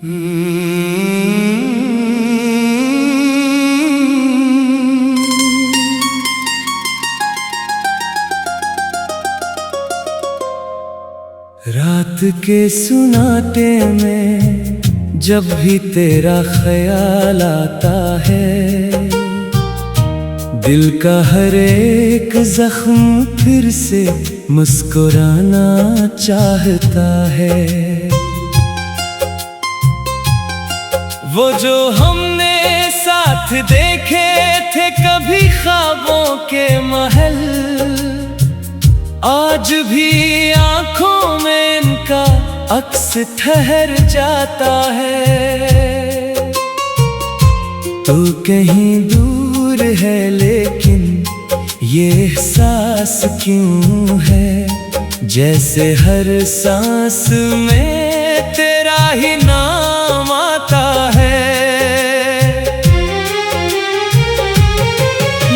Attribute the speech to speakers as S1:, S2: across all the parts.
S1: रात के सुनाटे में जब भी तेरा ख्याल आता है, दिल का हर एक जख्म फिर से मुस्कुराना चाहता है। वो जो हमने साथ देखे थे कभी ख्वाबों के महल, आज भी आंखों में इनका अक्स ठहर जाता है। तू कहीं दूर है लेकिन ये एहसास क्यों है, जैसे हर सांस में तेरा ही नाम आता है।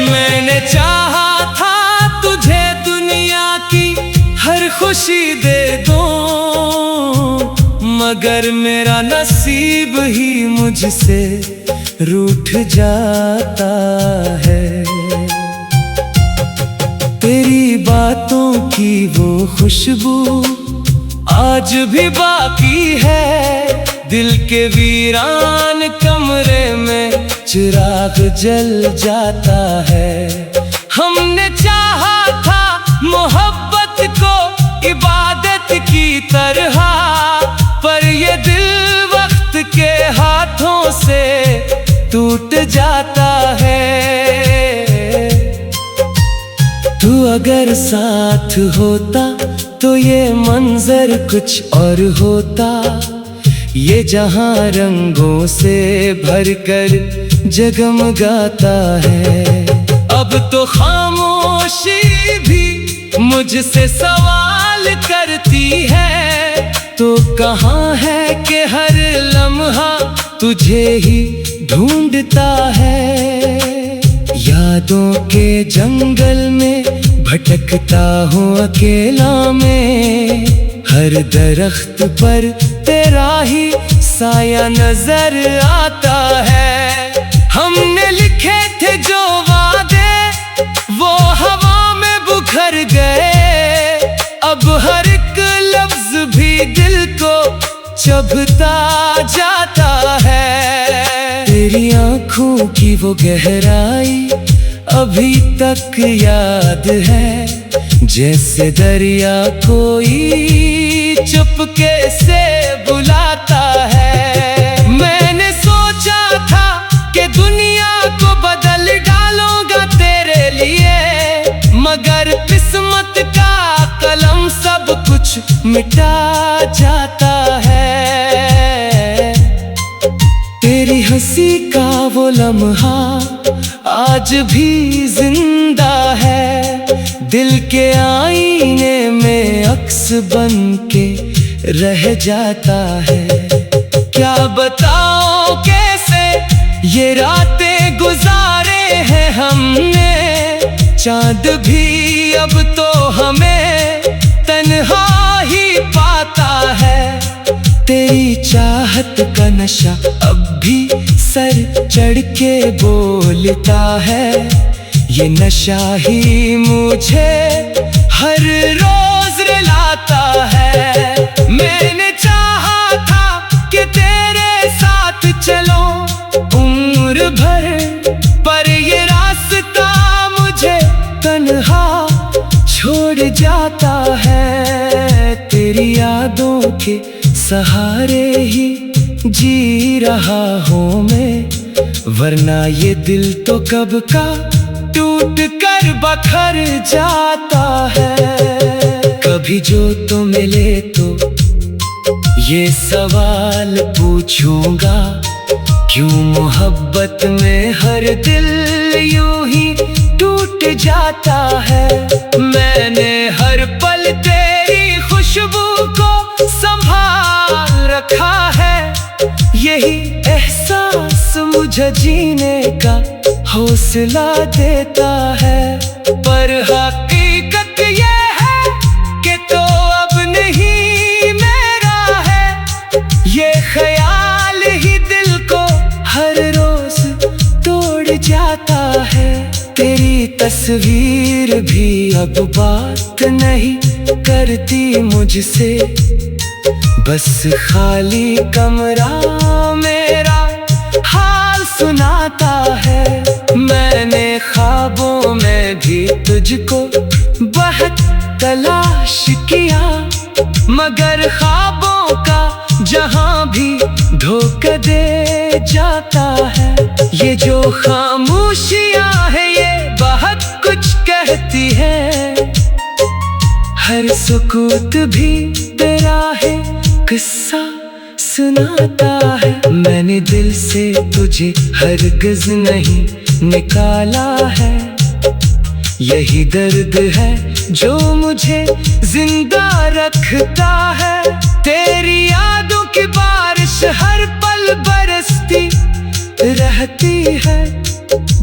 S1: मैंने चाहा था तुझे दुनिया की हर खुशी दे दूं, मगर मेरा नसीब ही मुझसे रूठ जाता है। तेरी बातों की वो खुशबू आज भी बाकी है, दिल के वीरान कमरे में चिराग जल जाता है। हमने चाहा था मोहब्बत को इबादत की तरह, पर ये दिल वक्त के हाथों से टूट जाता है। तू अगर साथ होता तो ये मंजर कुछ और होता, ये जहां रंगों से भरकर जगमगाता है। अब तो खामोशी भी मुझसे सवाल करती है, तो कहाँ है कि हर लम्हा तुझे ही ढूंढता है। यादों के जंगल में भटकता हूँ अकेला मैं, हर दरख्त पर तेरा ही साया नजर आता है। हमने लिखे थे जो वादे वो हवा में बुखर गए, अब हर एक लफ्ज भी दिल को चुभता जाता है। तेरी आंखों की वो गहराई अभी तक याद है, जैसे दरिया कोई चुपके से बुलाता है। मैंने सोचा था कि दुनिया को बदल डालूंगा तेरे लिए, मगर किस्मत का कलम सब कुछ मिटा जाता है। तेरी हंसी का वो लम्हा आज भी जिंदा है, दिल के आईने में अक्स बन के रह जाता है। क्या बताओ कैसे ये रातें गुजारे हैं हमने, चांद भी अब तो हमें तन्हा ही पाता है। तेरी चाहत का नशा अब भी सर चढ़ के बोलता है, ये नशा ही मुझे हर रोज रुलाता है। मैंने चाहा था कि तेरे साथ चलो उम्र भर, पर ये रास्ता मुझे तन्हा छोड़ जाता है। तेरी यादों के सहारे ही जी रहा हूँ मैं, वरना ये दिल तो कब का टूट कर बखर जाता है। कभी जो तो मिले तो ये सवाल पूछूंगा, क्यों मोहब्बत में हर दिल यूं ही टूट जाता है। मैंने हर पल तेरी खुशबू को संभाल रखा है, यही एहसास मुझे जीने का हौसला देता है। पर हकीकत ये है कि तो अब नहीं मेरा है ये ख्याल जाता है। तेरी तस्वीर भी अब बात नहीं करती मुझसे, बस खाली कमरा मेरा हाल सुनाता है। मैंने ख्वाबों में भी तुझको बहुत तलाश किया, मगर ख्वाबों का जहां भी धोखा दे जाता है। ये जो खामोशियां है ये बहुत कुछ कहती है, हर सुकूत भी तेरा है किस्सा सुनाता है। मैंने दिल से तुझे हरगिज़ नहीं निकाला है, यही दर्द है जो मुझे जिंदा रखता है। तेरी यादों की बारिश हर पल बरसती रहती है,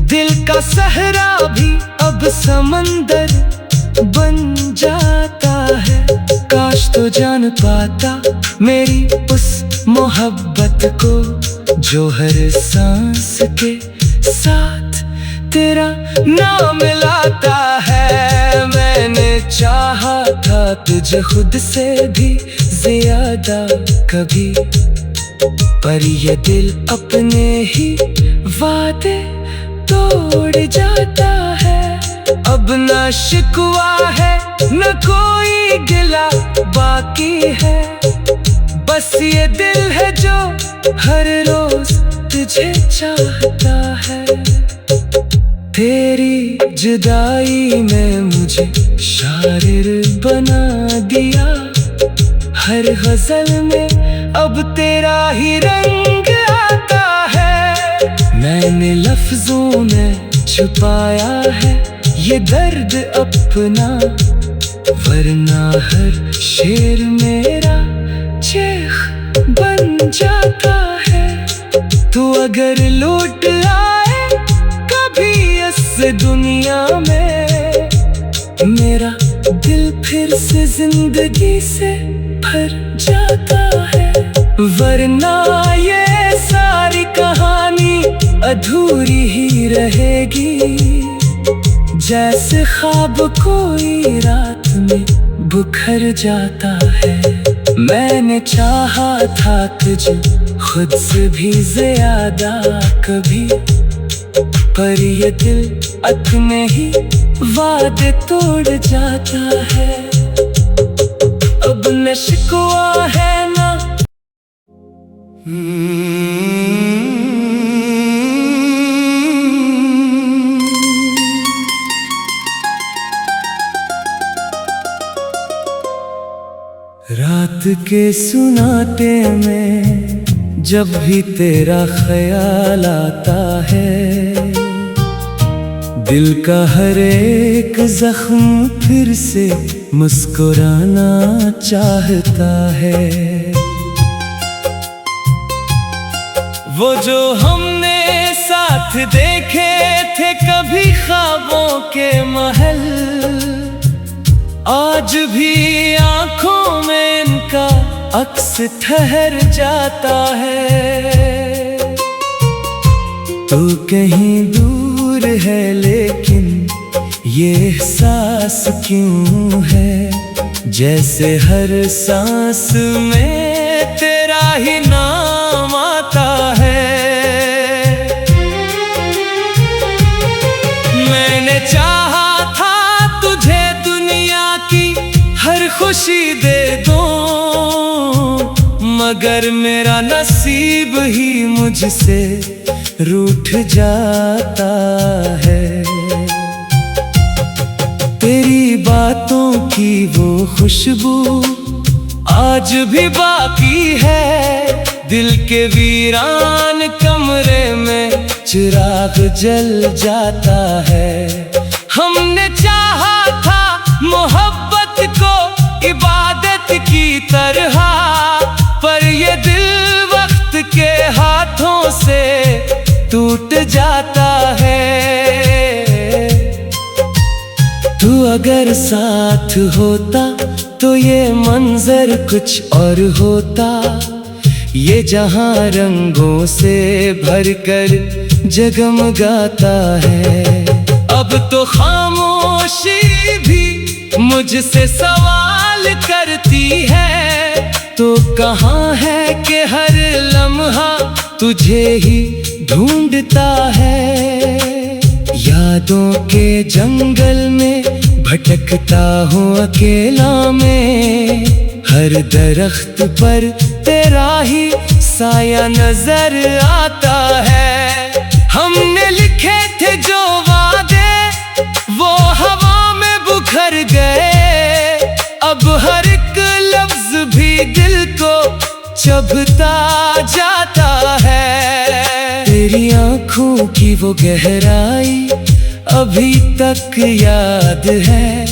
S1: दिल का सहरा भी अब समंदर बन जाता है। काश तो जान पाता मेरी उस मोहब्बत को, जो हर सांस के साथ तेरा नाम लाता है। मैंने चाहा था तुझे खुद से भी ज्यादा कभी, पर ये दिल अपने ही वादे तोड़ जाता है। अब न शिकवा है न कोई गिला बाकी है, बस ये दिल है जो हर रोज तुझे चाहता है। तेरी जुदाई में मुझे शायर बना दिया, हर गजल में अब तेरा ही रंग आता है। मैंने लफ्जों में छुपाया है ये दर्द अपना, वरना हर शेर मेरा चेख बन जाता है। तू अगर लौट आए कभी इस दुनिया में, मेरा दिल फिर से जिंदगी से भर जाता है। वरना ये सारी कहानी अधूरी ही रहेगी, जैसे ख्वाब कोई रात में बिखर जाता है। मैंने चाहा था तुझे खुद से भी ज्यादा कभी, पर ये दिल अपने ही वादे तोड़ जाता है। अब न शिकवा है ना रात के सुनाते में जब भी तेरा ख्याल आता है, दिल का हर एक जख्म फिर से मुस्कुराना चाहता है। वो जो हमने साथ देखे थे कभी ख्वाबों के महल, आज भी आंखों में इनका अक्स ठहर जाता है। तू कहीं दूर है लेकिन ये एहसास क्यों है, जैसे हर सांस में तेरा ही नाम आता है। मैंने चाहा था तुझे दुनिया की हर खुशी दे दूं, मगर मेरा नसीब ही मुझसे रूठ जाता है। तेरी बातों की वो खुशबू आज भी बाकी है, दिल के वीरान कमरे में चिराग जल जाता है। हमने चाहा था मोहब्बत को इबादत की तरह, पर ये दिल वक्त के हाथों से टूट जाता है। तू अगर साथ होता तो ये मंजर कुछ और होता, ये जहां रंगों से भरकर जगमगाता है। अब तो खामोशी भी मुझसे सवाल करती है, तो कहाँ है कि हर लम्हा तुझे ही ढूंढता है। यादों के जंगल में भटकता हूँ अकेला मैं, हर दरख्त पर तेरा ही साया नजर आता है। हमने लिखे थे जो वादे वो हवा में बुखर गए, अब हर एक लफ्ज भी दिल को चुभता जाता है। तेरी आँखों की वो गहराई अभी तक याद है,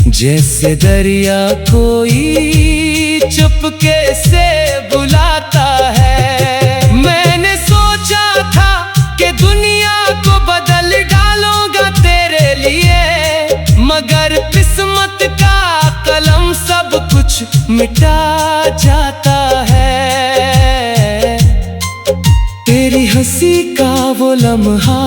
S1: जैसे दरिया कोई चुपके से बुलाता है। मैंने सोचा था कि दुनिया को बदल डालूंगा तेरे लिए, मगर किस्मत का कलम सब कुछ मिटा जाता है। तेरी हंसी का वो लम्हा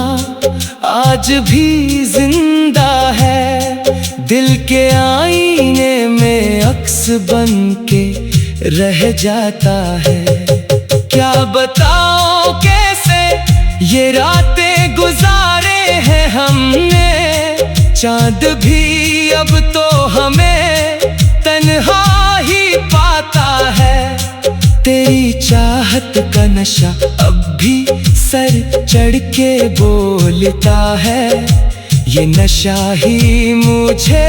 S1: आज भी जिंदा है, दिल के आईने में अक्स बन के रह जाता है। क्या बताओ कैसे ये रातें गुजारे हैं हमने, चांद भी अब तो हमें तन्हा ही पाता है। तेरी चाहत का नशा अब भी सर चढ़ के बोलता है, ये नशा ही मुझे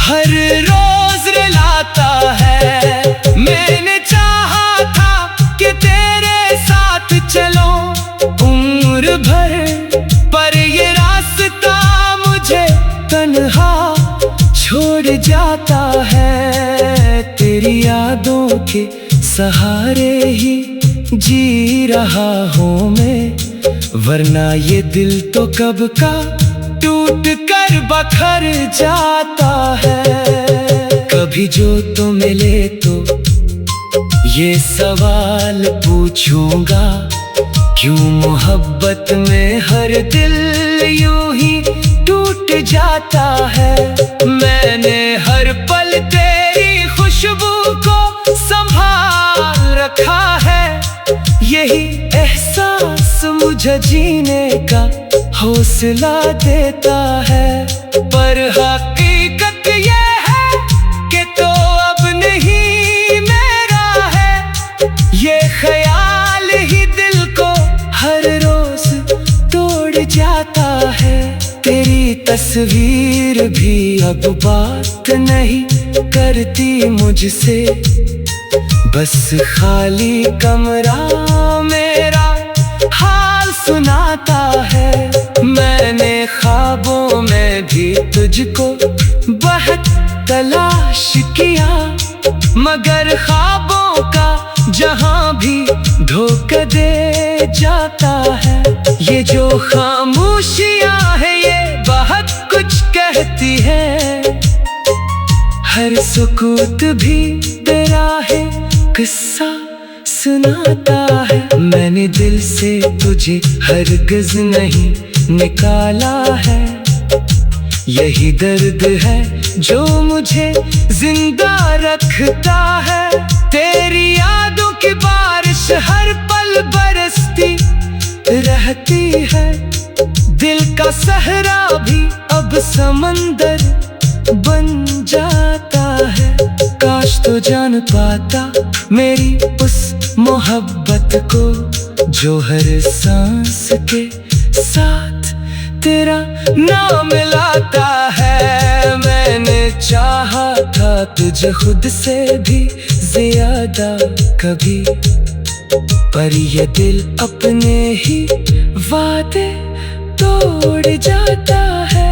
S1: हर रोज रुलाता है। मैंने चाहा था कि तेरे साथ चलो उम्र भर, पर ये रास्ता मुझे तन्हा छोड़ जाता है। तेरी यादों के सहारे ही जी रहा हूँ मैं, वरना ये दिल तो कब का टूट कर बखर जाता है। कभी जो तो मिले तो ये सवाल पूछूंगा, क्यों मोहब्बत में हर दिल यूं ही टूट जाता है। मैंने हर पल तेरी खुशबू को संभाल रखा है, यही एहसास मुझे जीने का हौसला देता है। पर हकीकत ये है कि तो अब नहीं मेरा है, ये ख्याल ही दिल को हर रोज तोड़ जाता है। तेरी तस्वीर भी अब बात नहीं करती मुझसे, बस खाली कमरा मेरा हाल सुनाता है। मैंने ख्वाबों में भी तुझको बहुत तलाश किया, मगर ख्वाबों का जहां भी धोखा दे जाता है। ये जो खामोशियां है ये बहुत कुछ कहती है, हर सुकूत भी तेरा है किस्सा सुनाता है। मैंने दिल से तुझे हरगिज़ नहीं निकाला है, यही दर्द है जो मुझे जिंदा रखता है। तेरी यादों की बारिश हर पल बरसती रहती है, दिल का सहरा भी अब समंदर बन जाता है। काश तो जान पाता मेरी उस मोहब्बत को, जो हर सांस के साथ तेरा नाम लाता है। मैंने चाहा था तुझे खुद से भी ज्यादा कभी, पर ये दिल अपने ही वादे तोड़ जाता है।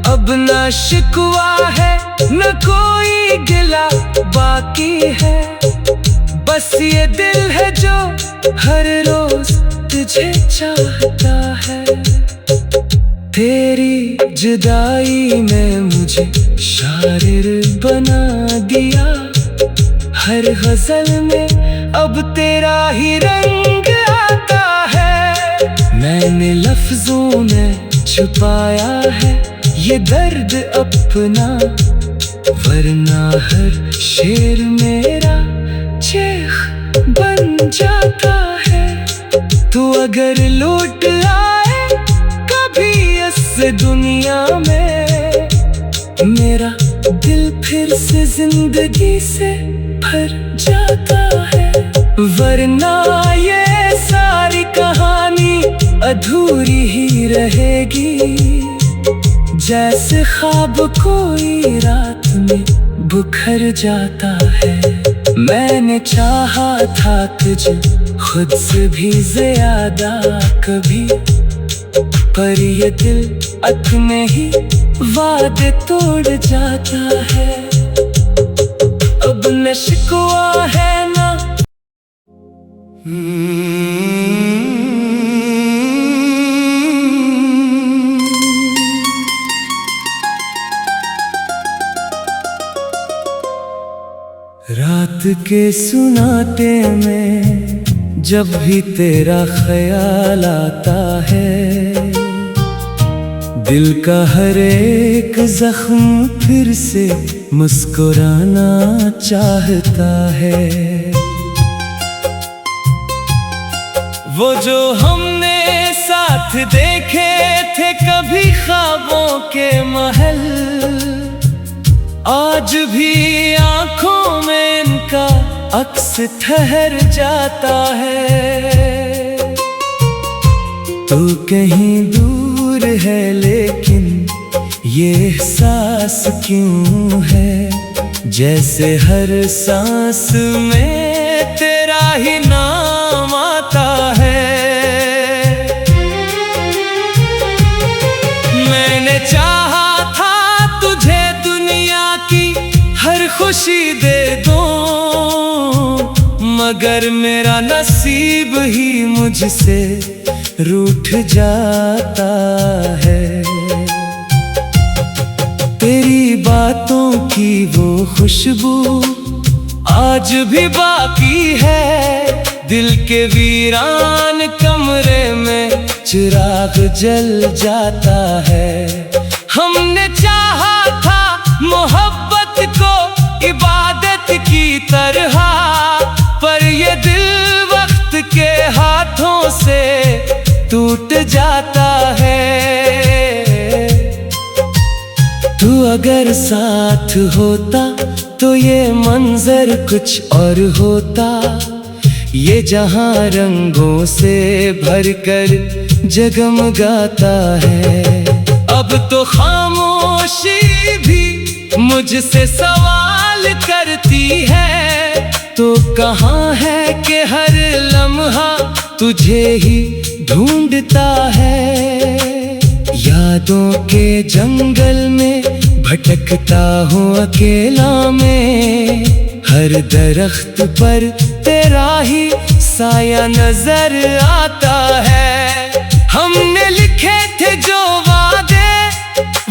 S1: अब न शिकवा है न कोई गिला बाकी है, बस ये दिल है जो हर रोज तुझे चाहता है। तेरी जुदाई में मुझे शायर बना दिया, हर गजल में अब तेरा ही रंग आता है। मैंने लफ्जों में छुपाया है ये दर्द अपना, वरना हर शेर मेरा चेख बन जाता है। तो अगर लौट आए कभी इस दुनिया में, मेरा दिल फिर से जिंदगी से भर जाता है। वरना ये सारी कहानी अधूरी ही रहेगी, जैसे ख्वाब कोई रात में बिखर जाता है। मैंने चाहा था तुझे खुद से भी ज्यादा कभी, पर ये दिल अपने ही वादे तोड़ जाता है। अब न शिकवा है ना रात के सुनाते में जब भी तेरा ख्याल आता है, दिल का हर एक जख्म फिर से मुस्कुराना चाहता है। वो जो हमने साथ देखे थे कभी ख्वाबों के महल, आज भी आंखों में इनका अक्स ठहर जाता है। तू कहीं दूर है लेकिन ये एहसास क्यों है, जैसे हर सांस में तेरा ही नाम आता है। मैंने चाहा था तुझे दुनिया की हर खुशी दे दूं, मगर मेरा नसीब ही मुझसे रूठ जाता है। तेरी बातों की वो खुशबू आज भी बाकी है, दिल के वीरान कमरे में चिराग जल जाता है। हमने चाहा था मोहब्बत को इबादत की तरह, पर ये दिल वक्त के हाथों से टूट जाता है। तू अगर साथ होता तो ये मंजर कुछ और होता, ये जहां रंगों से भरकर जगमगाता है। अब तो खामोशी भी मुझसे सवाल करती है, तो कहाँ है कि हर लम्हा तुझे ही ढूंढता है। यादों के जंगल में भटकता हूँ अकेला में, हर दरख्त पर तेरा ही साया नजर आता है। हमने लिखे थे जो वादे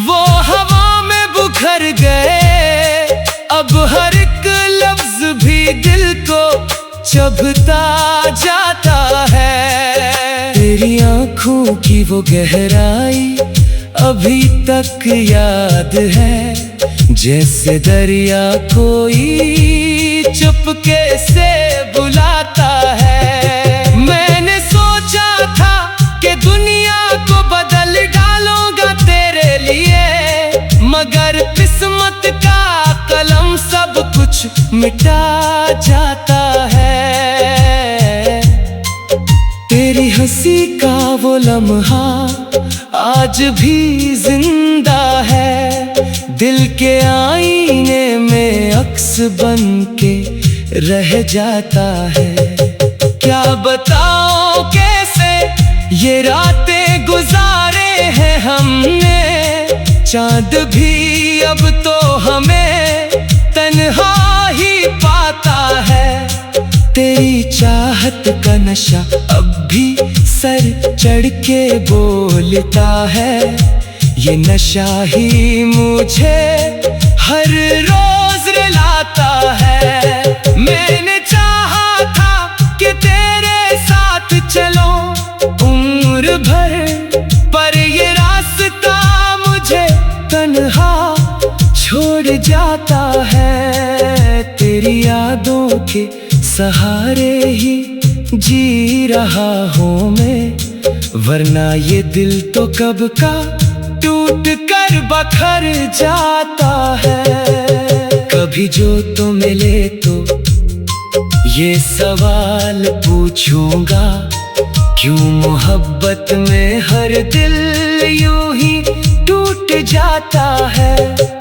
S1: वो हवा में बिखर गए, अब हर एक लफ्ज भी दिल को चुभता जाता है। तेरी आंखों की वो गहराई अभी तक याद है, जैसे दरिया कोई चुपके से बुलाता है। मैंने सोचा था कि दुनिया को बदल डालूंगा तेरे लिए, मगर किस्मत का कलम सब कुछ मिटा जाता है। तेरी हंसी का वो लम्हा आज भी जिंदा है, दिल के आईने में अक्स बन के रह जाता है। क्या बताओ कैसे ये रातें गुजारे हैं हमने, चांद भी अब तो हमें तन्हा ही पाता है। तेरी चाहत का नशा अब भी सर चढ़ के बोलता है, ये नशा ही मुझे हर रोज रुलाता है। मैंने चाहा था कि तेरे साथ चलो उम्र के सहारे ही जी रहा हूँ मैं, वरना ये दिल तो कब का टूट कर बखर जाता है। कभी जो तो मिले तो ये सवाल पूछूंगा, क्यों मोहब्बत में हर दिल यूं ही टूट जाता है।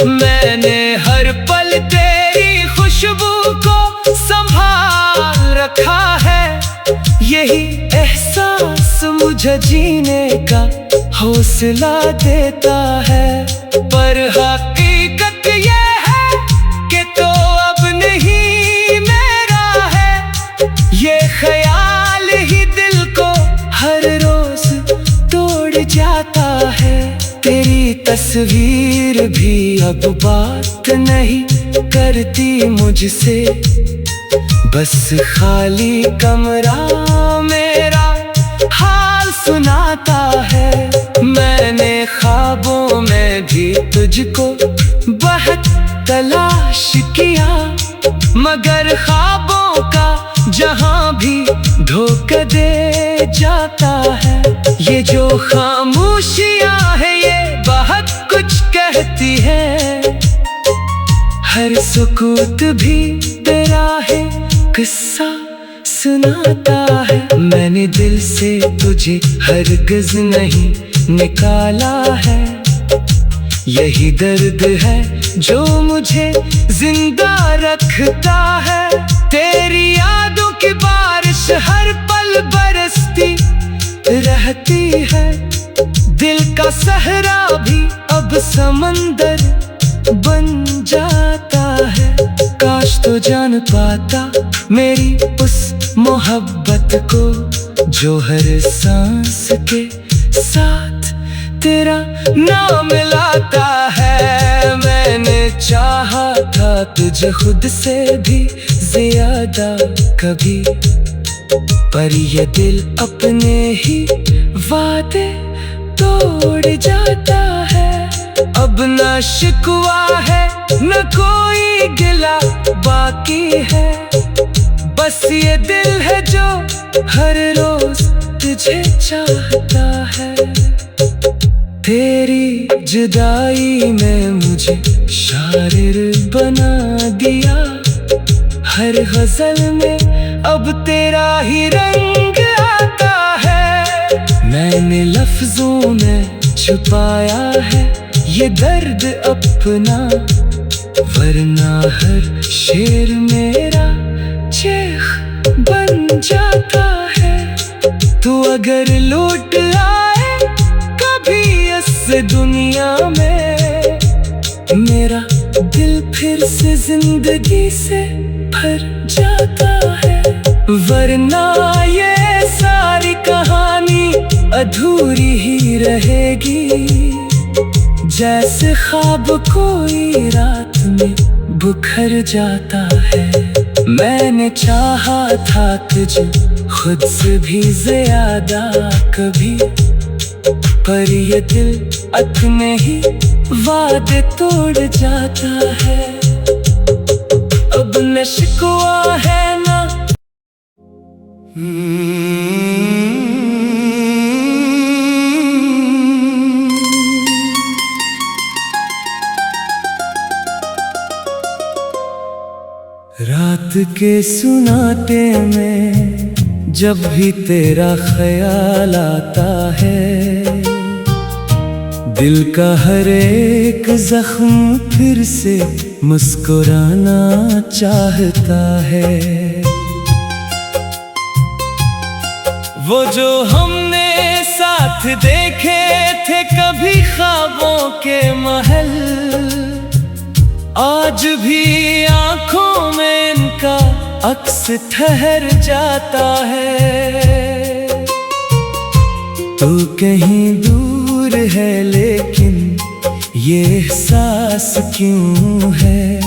S1: मैंने हर पल तेरी खुशबू को संभाल रखा है, यही एहसास मुझे जीने का हौसला देता है। पर हकीकत ये है कि तो अब नहीं मेरा है, ये ख्याल ही दिल को हर रोज तोड़ जाता है। तेरी तस्वीर भी अब बात नहीं करती मुझसे, बस खाली कमरा मेरा हाल सुनाता है। मैंने ख्वाबों में भी तुझको बहुत तलाश किया, मगर ख्वाबों का जहां भी धोखा दे जाता है। ये जो खामोशियां है ये बहुत कुछ कहती है, हर सुकूत भी तेरा है किस्सा सुनाता है। मैंने दिल से तुझे हरगिज़ नहीं निकाला है, यही दर्द है जो मुझे जिंदा रखता है। तेरी यादों की बारिश हर पल बरसती रहती है, दिल का सहरा भी अब समंदर बन जाता है। काश तो जान पाता मेरी उस मोहब्बत को, जो हर सांस के साथ तेरा नाम लाता है। मैंने चाहा था तुझे खुद से भी ज्यादा कभी, पर ये दिल अपने ही वादे तोड़ जाता है। अब न शिकवा है न कोई गिला बाकी है, बस ये दिल है जो हर रोज तुझे चाहता है। तेरी जुदाई में मुझे शायर बना दिया, हर गजल में अब तेरा ही रंग आता है। मैंने लफ्जों में छुपाया है ये दर्द अपना, वरना हर शेर मेरा चेख बन जाता है। तू अगर लौट आए कभी इस दुनिया में, मेरा दिल फिर से जिंदगी से भर जाता है। वरना ये सारी कहानी अधूरी ही रहेगी, जैसे ख्वाब कोई रात में बुखर जाता है। मैंने चाहा था तुझे खुद से भी ज्यादा कभी, पर ये दिल अपने ही वादे तोड़ जाता है। अब न शिकवा है ना रात के सुनाटे में जब भी तेरा ख्याल आता है, दिल का हर एक जख्म फिर से मुस्कुराना चाहता है। वो जो हमने साथ देखे थे कभी ख्वाबों के महल, आज भी आंखों में इनका अक्स ठहर जाता है। तू कहीं दूर है लेकिन ये एहसास क्यों है,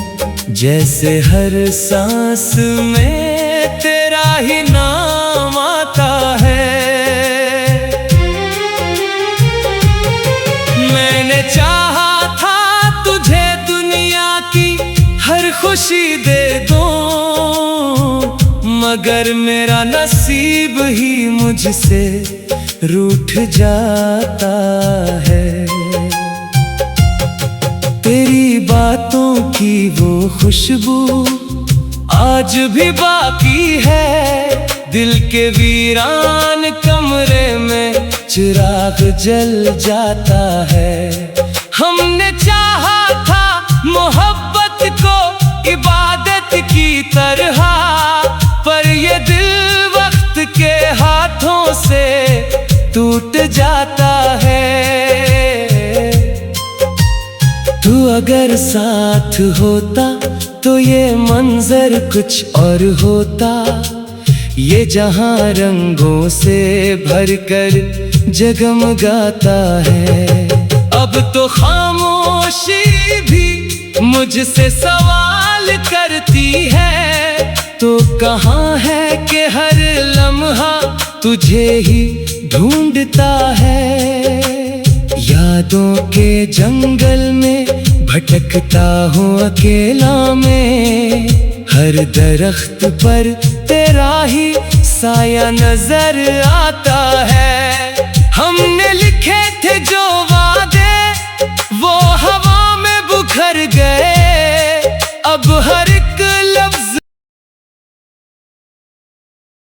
S1: जैसे हर सांस में तेरा ही नाम आता है। मैंने चाहा था तुझे दुनिया की हर खुशी दे दूं, मगर मेरा नसीब ही मुझसे रूठ जाता है। तेरी बातों की वो खुशबू आज भी बाकी है, दिल के वीरान कमरे में चिराग जल जाता है। हमने चाहा था मोहब्बत को इबादत की तरह, पर ये दिल वक्त के हाथों से टूट जाता है। तू अगर साथ होता तो ये मंजर कुछ और होता, ये जहां रंगों से भरकर जगमगाता है। अब तो खामोशी भी मुझसे सवाल करती है, तो कहाँ है कि हर लम्हा तुझे ही ढूंढता है। यादों के जंगल में भटकता हूँ अकेला मैं, हर दरख्त पर तेरा ही साया नजर आता है।